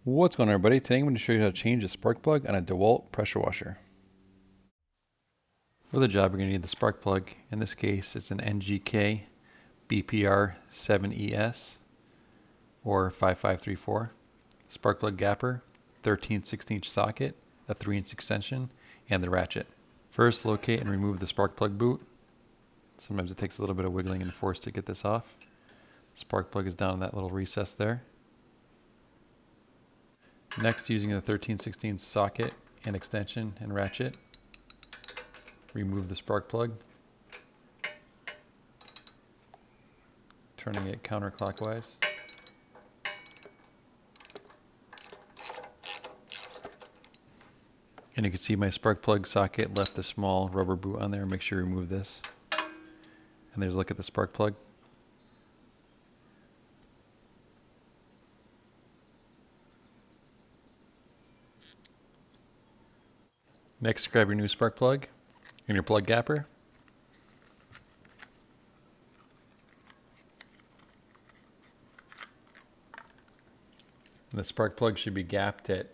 What's going on, everybody? Today I'm going to show you how to change a spark plug on a Dewalt pressure washer. For the job, you're going to need the spark plug. In this case, it's an NGK BPR 7ES or 5534. Spark plug gapper, 13/16" socket, a 3" extension, and the ratchet. First, locate and remove the spark plug boot. Sometimes it takes a little bit of wiggling and force to get this off. The spark plug is down in that little recess there. Next, using the 13/16" socket and extension and ratchet, remove the spark plug, turning it counterclockwise. And you can see my spark plug socket left the small rubber boot on there. Make sure you remove this. And there's a look at the spark plug. Next, grab your new spark plug and your plug gapper. And the spark plug should be gapped at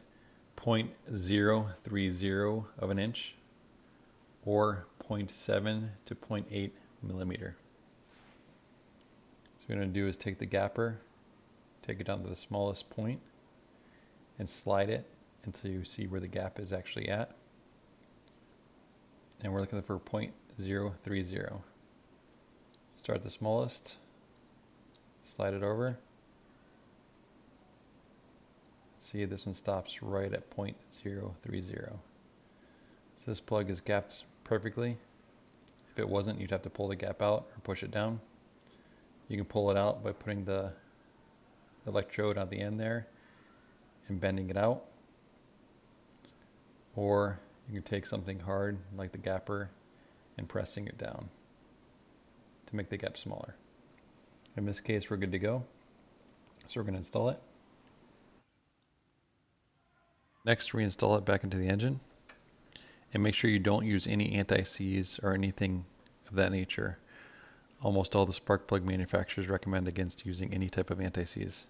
0.030 of an inch or 0.7 to 0.8 millimeter. So what we're going to do is take the gapper, take it down to the smallest point, and slide it until you see where the gap is actually at. And we're looking for 0.030. Start the smallest, slide it over. See, this one stops right at 0.030. So this plug is gapped perfectly. If it wasn't, you'd have to pull the gap out or push it down. You can pull it out by putting the electrode on the end there and bending it out. Or you can take something hard like the gapper and pressing it down to make the gap smaller. In this case, we're good to go. So we're going to install it. Next, reinstall it back into the engine. And make sure you don't use any anti-seize or anything of that nature. Almost all the spark plug manufacturers recommend against using any type of anti-seize.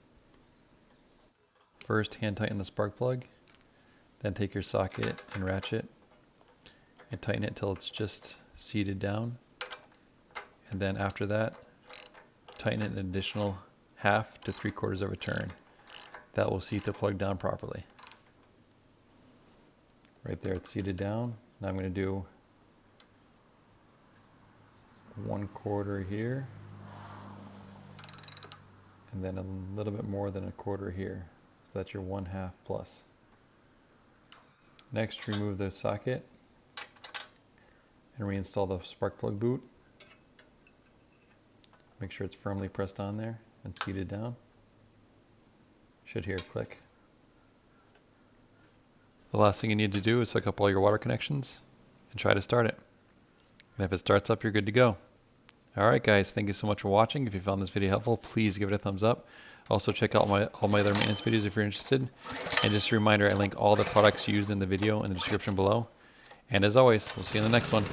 First, hand tighten the spark plug. Then take your socket and ratchet and tighten it until it's just seated down. And then after that, tighten it an additional 1/2 to 3/4 of a turn. That will seat the plug down properly. Right there, it's seated down. Now I'm going to do 1/4 here, and then a little bit more than 1/4 here. So that's your 1/2 plus. Next, remove the socket and reinstall the spark plug boot. Make sure it's firmly pressed on there and seated down. Should hear a click. The last thing you need to do is hook up all your water connections and try to start it. And if it starts up, you're good to go. Alright guys, thank you so much for watching. If you found this video helpful, please give it a thumbs up. Also check out all my other maintenance videos if you're interested. And just a reminder, I link all the products used in the video in the description below. And as always, we'll see you in the next one.